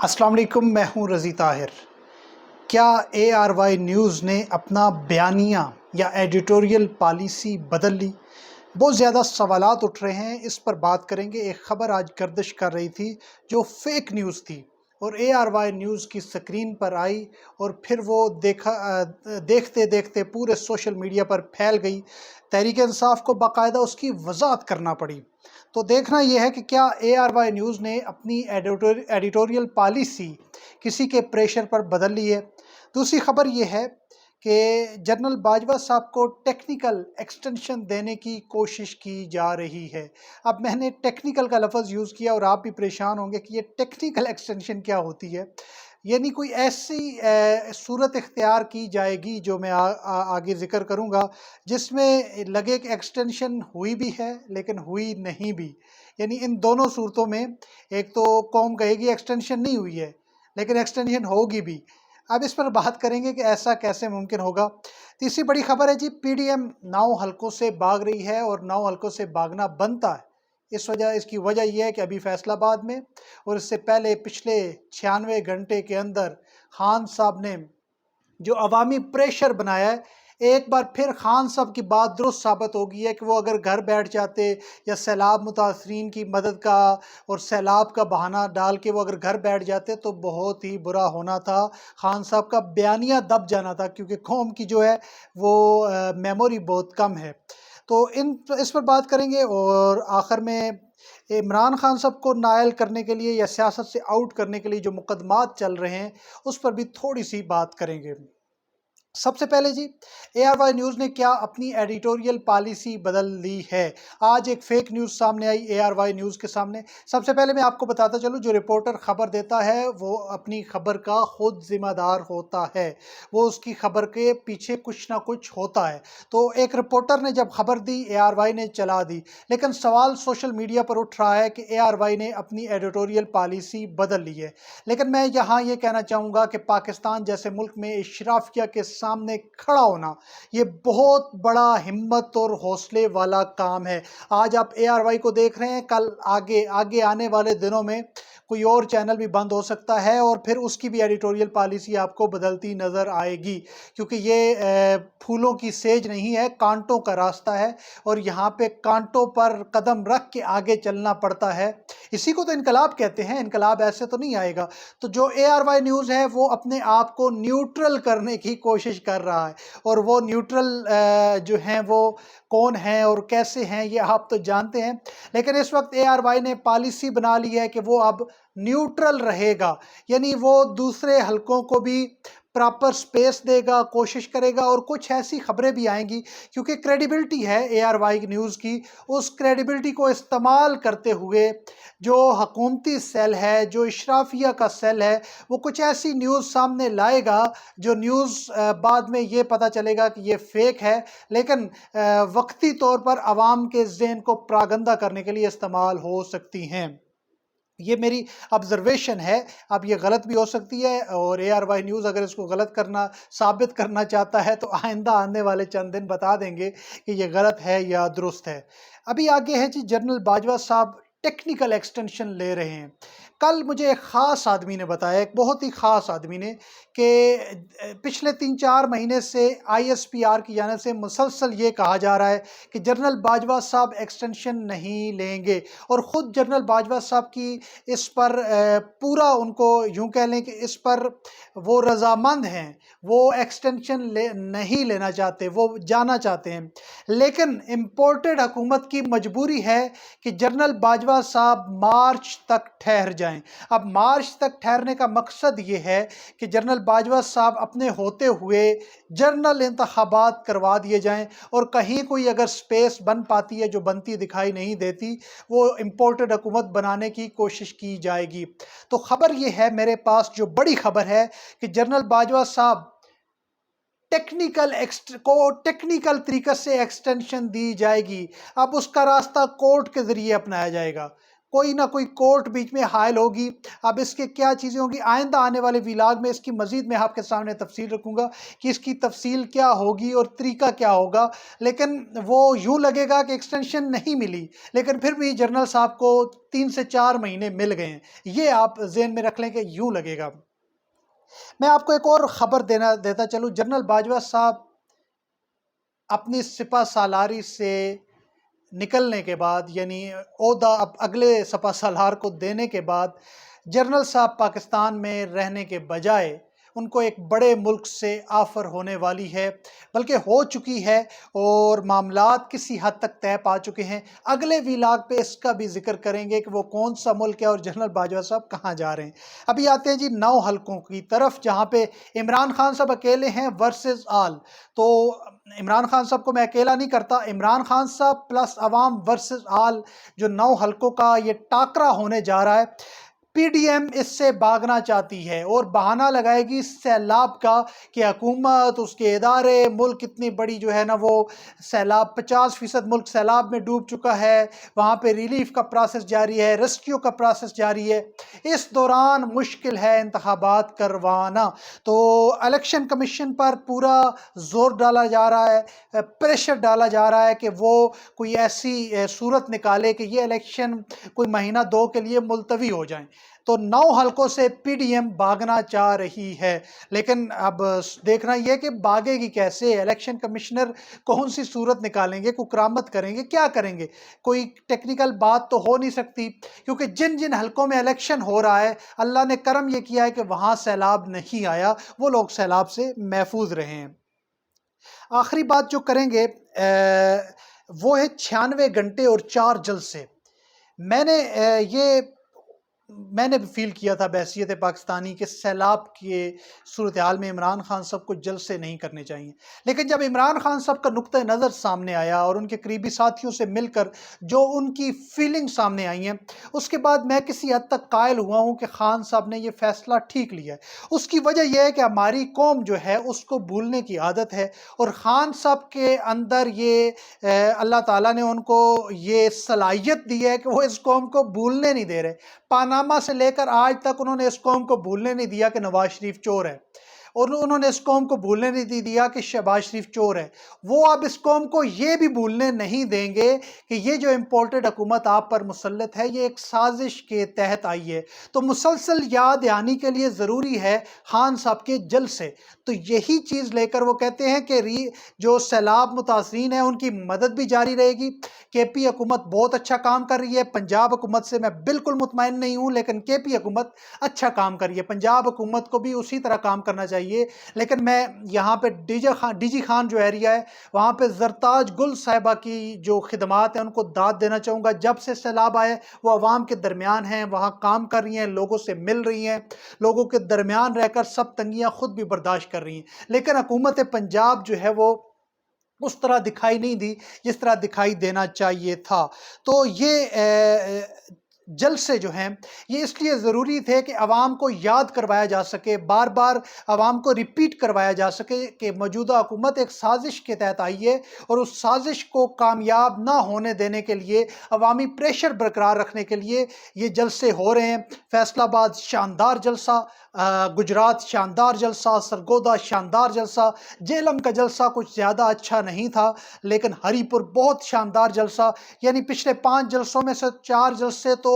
السلام علیکم، میں ہوں رضی طاہر۔ کیا اے آر وائی نیوز نے اپنا بیانیہ یا ایڈیٹوریل پالیسی بدل لی؟ بہت زیادہ سوالات اٹھ رہے ہیں، اس پر بات کریں گے۔ ایک خبر آج گردش کر رہی تھی جو فیک نیوز تھی اور اے آر وائی نیوز کی سکرین پر آئی اور پھر وہ دیکھتے دیکھتے پورے سوشل میڈیا پر پھیل گئی۔ تحریک انصاف کو باقاعدہ اس کی وضاحت کرنا پڑی۔ تو دیکھنا یہ ہے کہ کیا اے آر وائی نیوز نے اپنی ایڈیٹوریل پالیسی کسی کے پریشر پر بدل لی ہے۔ دوسری خبر یہ ہے کہ جنرل باجوہ صاحب کو ٹیکنیکل ایکسٹینشن دینے کی کوشش کی جا رہی ہے۔ اب میں نے ٹیکنیکل کا لفظ یوز کیا اور آپ بھی پریشان ہوں گے کہ یہ ٹیکنیکل ایکسٹینشن کیا ہوتی ہے۔ یعنی کوئی ایسی صورت اختیار کی جائے گی جو میں آگے ذکر کروں گا، جس میں لگے کہ ایکسٹینشن ہوئی بھی ہے لیکن ہوئی نہیں بھی۔ یعنی ان دونوں صورتوں میں ایک تو قوم کہے گی ایکسٹینشن نہیں ہوئی ہے لیکن ایکسٹینشن ہوگی بھی۔ اب اس پر بات کریں گے کہ ایسا کیسے ممکن ہوگا۔ تیسری بڑی خبر ہے جی، پی ڈی ایم 9 حلقوں سے بھاگ رہی ہے اور 9 حلقوں سے بھاگنا بنتا ہے۔ اس کی وجہ یہ ہے کہ ابھی فیصل آباد میں اور اس سے پہلے پچھلے 96 گھنٹے کے اندر خان صاحب نے جو عوامی پریشر بنایا ہے، ایک بار پھر خان صاحب کی بات درست ثابت ہو گئی ہے کہ وہ اگر گھر بیٹھ جاتے یا سیلاب متاثرین کی مدد کا اور سیلاب کا بہانہ ڈال کے وہ اگر گھر بیٹھ جاتے تو بہت ہی برا ہونا تھا۔ خان صاحب کا بیانیہ دب جانا تھا، کیونکہ قوم کی جو ہے وہ میموری بہت کم ہے۔ تو اس پر بات کریں گے اور آخر میں عمران خان صاحب کو نائل کرنے کے لیے یا سیاست سے آؤٹ کرنے کے لیے جو مقدمات چل رہے ہیں اس پر بھی تھوڑی سی بات کریں گے۔ سب سے پہلے جی، اے آر وائی نیوز نے کیا اپنی ایڈیٹوریل پالیسی بدل لی ہے؟ آج ایک فیک نیوز سامنے آئی اے آر وائی نیوز کے سامنے۔ سب سے پہلے میں آپ کو بتاتا چلوں، جو رپورٹر خبر دیتا ہے وہ اپنی خبر کا خود ذمہ دار ہوتا ہے، وہ اس کی خبر کے پیچھے کچھ نہ کچھ ہوتا ہے۔ تو ایک رپورٹر نے جب خبر دی، اے آر وائی نے چلا دی، لیکن سوال سوشل میڈیا پر اٹھ رہا ہے کہ اے آر وائی نے اپنی ایڈیٹوریل پالیسی بدل لی ہے۔ لیکن میں یہاں یہ کہنا چاہوں گا کہ پاکستان جیسے ملک میں اشرافیہ کے سامنے کھڑا ہونا یہ بہت بڑا ہمت اور حوصلے والا کام ہے۔ آج آپ اے آر وائی کو دیکھ رہے ہیں، کل آگے آنے والے دنوں میں کوئی اور چینل بھی بند ہو سکتا ہے اور پھر اس کی بھی ایڈیٹوریل پالیسی آپ کو بدلتی نظر آئے گی، کیونکہ یہ پھولوں کی سیج نہیں ہے، کانٹوں کا راستہ ہے اور یہاں پہ کانٹوں پر قدم رکھ کے آگے چلنا پڑتا ہے۔ اسی کو تو انقلاب کہتے ہیں، انقلاب ایسے تو نہیں آئے گا۔ تو جو اے آر وائی نیوز ہے وہ اپنے آپ کو نیوٹرل کرنے کی کوشش کر رہا ہے، اور وہ نیوٹرل جو ہیں وہ کون ہیں اور کیسے ہیں یہ آپ تو جانتے ہیں۔ لیکن اس وقت اے آر وائی نے پالیسی بنا لی ہے کہ وہ اب نیوٹرل رہے گا، یعنی وہ دوسرے حلقوں کو بھی پراپر سپیس دے گا، کوشش کرے گا، اور کچھ ایسی خبریں بھی آئیں گی کیونکہ کریڈیبلٹی ہے اے آر وائی نیوز کی، اس کریڈیبلٹی کو استعمال کرتے ہوئے جو حکومتی سیل ہے، جو اشرافیہ کا سیل ہے، وہ کچھ ایسی نیوز سامنے لائے گا جو نیوز بعد میں یہ پتہ چلے گا کہ یہ فیک ہے، لیکن وقتی طور پر عوام کے ذہن کو پراگندہ کرنے کے لیے استعمال ہو سکتی ہیں۔ یہ میری آبزرویشن ہے، اب یہ غلط بھی ہو سکتی ہے، اور اے آر وائی نیوز اگر اس کو غلط ثابت کرنا چاہتا ہے تو آئندہ آنے والے چند دن بتا دیں گے کہ یہ غلط ہے یا درست ہے۔ ابھی آگے ہے جی، جنرل باجوہ صاحب ٹیکنیکل ایکسٹینشن لے رہے ہیں۔ کل مجھے ایک خاص آدمی نے بتایا، ایک بہت ہی خاص آدمی نے، کہ پچھلے 3-4 مہینے سے آئی ایس پی آر کی جانب سے مسلسل یہ کہا جا رہا ہے کہ جنرل باجوہ صاحب ایکسٹینشن نہیں لیں گے، اور خود جنرل باجوہ صاحب کی اس پر پورا، ان کو یوں کہہ لیں کہ اس پر وہ رضامند ہیں، وہ ایکسٹینشن نہیں لینا چاہتے، وہ جانا چاہتے ہیں۔ لیکن امپورٹڈ حکومت کی مجبوری ہے کہ جنرل باجوہ صاحب مارچ تک ٹھہر جائیں۔ اب مارچ تک ٹھہرنے کا مقصد یہ ہے کہ جنرل باجوہ صاحب اپنے ہوتے ہوئے جنرل انتخابات کروا دیے جائیں، اور کہیں کوئی اگر سپیس بن پاتی ہے جو بنتی دکھائی نہیں دیتی، وہ امپورٹڈ حکومت بنانے کی کوشش کی جائے گی۔ تو خبر یہ ہے میرے پاس، جو بڑی خبر ہے، کہ جنرل باجوہ صاحب ٹیکنیکل طریقے سے ایکسٹینشن دی جائے گی۔ اب اس کا راستہ کورٹ کے ذریعے اپنایا جائے گا۔ کوئی نہ کوئی کورٹ بیچ میں حائل ہوگی۔ اب اس کے کیا چیزیں ہوں گی آئندہ آنے والے ویلاگ میں اس کی مزید میں آپ کے سامنے تفصیل رکھوں گا کہ اس کی تفصیل کیا ہوگی اور طریقہ کیا ہوگا، لیکن وہ یوں لگے گا کہ ایکسٹینشن نہیں ملی، لیکن پھر بھی جنرل صاحب کو 3 سے 4 مہینے مل گئے ہیں، یہ آپ ذہن میں رکھ لیں کہ یوں لگے گا۔ میں آپ کو ایک اور خبر دیتا چلوں، جنرل باجوہ صاحب اپنی سپہ سالاری سے نکلنے کے بعد، یعنی عہدہ اب اگلے سپہ سالار کو دینے کے بعد، جنرل صاحب پاکستان میں رہنے کے بجائے ان کو ایک بڑے ملک سے آفر ہونے والی ہے، بلکہ ہو چکی ہے، اور معاملات کسی حد تک طے پا چکے ہیں۔ اگلے ویلاگ پہ اس کا بھی ذکر کریں گے کہ وہ کون سا ملک ہے اور جنرل باجوہ صاحب کہاں جا رہے ہیں۔ ابھی آتے ہیں جی 9 حلقوں کی طرف، جہاں پہ عمران خان صاحب اکیلے ہیں ورسز آل۔ تو عمران خان صاحب کو میں اکیلا نہیں کرتا، عمران خان صاحب پلس عوام ورسز آل، جو 9 حلقوں کا یہ ٹاکرا ہونے جا رہا ہے۔ پی ڈی ایم اس سے بھاگنا چاہتی ہے اور بہانہ لگائے گی سیلاب کا، کہ حکومت، اس کے ادارے، ملک اتنی بڑی جو ہے نا وہ سیلاب، 50% ملک سیلاب میں ڈوب چکا ہے، وہاں پہ ریلیف کا پروسیس جاری ہے، ریسکیو کا پروسیس جاری ہے، اس دوران مشکل ہے انتخابات کروانا۔ تو الیکشن کمیشن پر پورا زور ڈالا جا رہا ہے، پریشر ڈالا جا رہا ہے کہ وہ کوئی ایسی صورت نکالے کہ یہ الیکشن کوئی مہینہ 2 کے لیے ملتوی ہو جائیں۔ تو 9 حلقوں سے پی ڈی ایم بھاگنا چاہ رہی ہے، لیکن اب دیکھنا یہ کہ بھاگے گی کیسے، الیکشن کمشنر کون سی صورت نکالیں گے، کوئی کرامت کریں گے، کیا کریں گے، کوئی ٹیکنیکل بات تو ہو نہیں سکتی، کیونکہ جن جن حلقوں میں الیکشن ہو رہا ہے اللہ نے کرم یہ کیا ہے کہ وہاں سیلاب نہیں آیا، وہ لوگ سیلاب سے محفوظ رہے ہیں۔ آخری بات جو کریں گے وہ ہے 96 گھنٹے اور 4 جلسے۔ میں نے فیل کیا تھا بحیثیت پاکستانی کہ سیلاب کے صورتحال میں عمران خان صاحب کو جلسے نہیں کرنے چاہیے، لیکن جب عمران خان صاحب کا نقطہ نظر سامنے آیا اور ان کے قریبی ساتھیوں سے مل کر جو ان کی فیلنگ سامنے آئی ہیں، اس کے بعد میں کسی حد تک قائل ہوا ہوں کہ خان صاحب نے یہ فیصلہ ٹھیک لیا ہے۔ اس کی وجہ یہ ہے کہ ہماری قوم جو ہے اس کو بھولنے کی عادت ہے، اور خان صاحب کے اندر یہ اللہ تعالیٰ نے ان کو یہ صلاحیت دی ہے کہ وہ اس قوم کو بھولنے نہیں دے رہے۔ پاناما سے لے کر آج تک انہوں نے اس قوم کو بھولنے نہیں دیا کہ نواز شریف چور ہے، اور انہوں نے اس قوم کو بھولنے نہیں دیا کہ شہباز شریف چور ہے۔ وہ اب اس قوم کو یہ بھی بھولنے نہیں دیں گے کہ یہ جو امپورٹڈ حکومت آپ پر مسلط ہے یہ ایک سازش کے تحت آئی ہے۔ تو مسلسل یاد دہانی کے لیے ضروری ہے خان صاحب کے جلسے۔ تو یہی چیز لے کر وہ کہتے ہیں کہ جو سیلاب متاثرین ہیں ان کی مدد بھی جاری رہے گی۔ کے پی حکومت بہت اچھا کام کر رہی ہے، پنجاب حکومت سے میں بالکل مطمئن نہیں ہوں، لیکن کے پی حکومت اچھا کام کر رہی ہے، پنجاب حکومت کو بھی اسی طرح کام کرنا چاہیے۔ لیکن میں یہاں پہ ڈی جی خان جو ایریا ہے وہاں پہ زرتاج گل صاحبہ کی جو خدمات ہیں ان کو داد دینا چاہوں گا۔ جب سے سیلاب آئے وہ عوام کے درمیان ہیں، وہاں کام کر رہی ہیں، لوگوں سے مل رہی ہیں، لوگوں کے درمیان رہ کر سب تنگیاں خود بھی برداشت کر رہی ہیں، لیکن حکومت پنجاب جو ہے وہ اس طرح دکھائی نہیں دی جس طرح دکھائی دینا چاہیے تھا۔ تو یہ جلسے جو ہیں یہ اس لیے ضروری تھے کہ عوام کو یاد کروایا جا سکے، بار بار عوام کو ریپیٹ کروایا جا سکے کہ موجودہ حکومت ایک سازش کے تحت آئی ہے، اور اس سازش کو کامیاب نہ ہونے دینے کے لیے، عوامی پریشر برقرار رکھنے کے لیے یہ جلسے ہو رہے ہیں۔ فیصل آباد شاندار جلسہ، گجرات شاندار جلسہ، سرگودا شاندار جلسہ، جہلم کا جلسہ کچھ زیادہ اچھا نہیں تھا، لیکن ہری پور بہت شاندار جلسہ، یعنی پچھلے 5 جلسوں میں سے 4 جلسے تو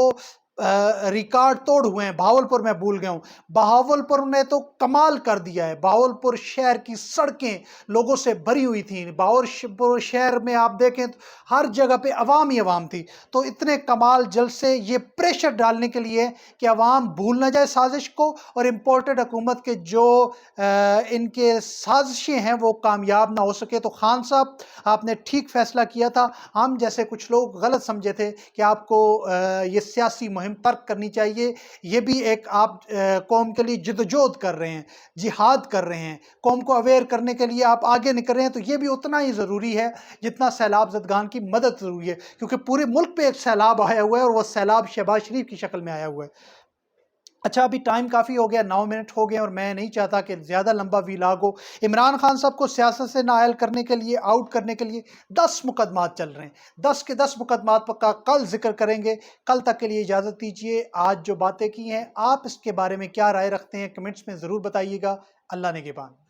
ریکارڈ توڑ ہوئے ہیں۔ بہاولپور میں بھول گیا ہوں، بہاولپور نے تو کمال کر دیا ہے۔ بہاولپور شہر کی سڑکیں لوگوں سے بھری ہوئی تھیں، بہاولپور شہر میں آپ دیکھیں تو ہر جگہ پہ عوام ہی عوام تھی۔ تو اتنے کمال جلسے یہ پریشر ڈالنے کے لیے کہ عوام بھول نہ جائے سازش کو، اور امپورٹڈ حکومت کے جو ان کے سازشیں ہیں وہ کامیاب نہ ہو سکے۔ تو خان صاحب آپ نے ٹھیک فیصلہ کیا تھا، ہم جیسے کچھ لوگ غلط سمجھے تھے کہ آپ کو یہ سیاسی مہم ترک کرنی چاہیے۔ یہ بھی ایک آپ قوم کے لیے جدوجہد کر رہے ہیں، جہاد کر رہے ہیں، قوم کو اویئر کرنے کے لیے آپ آگے نکل رہے ہیں، تو یہ بھی اتنا ہی ضروری ہے جتنا سیلاب زدگان کی مدد ضروری ہے، کیونکہ پورے ملک پہ ایک سیلاب آیا ہوا ہے اور وہ سیلاب شہباز شریف کی شکل میں آیا ہوا ہے۔ اچھا ابھی ٹائم کافی ہو گیا، 9 منٹ ہو گئے اور میں نہیں چاہتا کہ زیادہ لمبا ویلاگ ہو۔ عمران خان صاحب کو سیاست سے نااہل کرنے کے لیے، آؤٹ کرنے کے لیے 10 مقدمات چل رہے ہیں، 10 کے 10 مقدمات کا کل ذکر کریں گے۔ کل تک کے لیے اجازت دیجیے۔ آج جو باتیں کی ہیں آپ اس کے بارے میں کیا رائے رکھتے ہیں کمنٹس میں ضرور بتائیے گا۔ اللہ نگہبان۔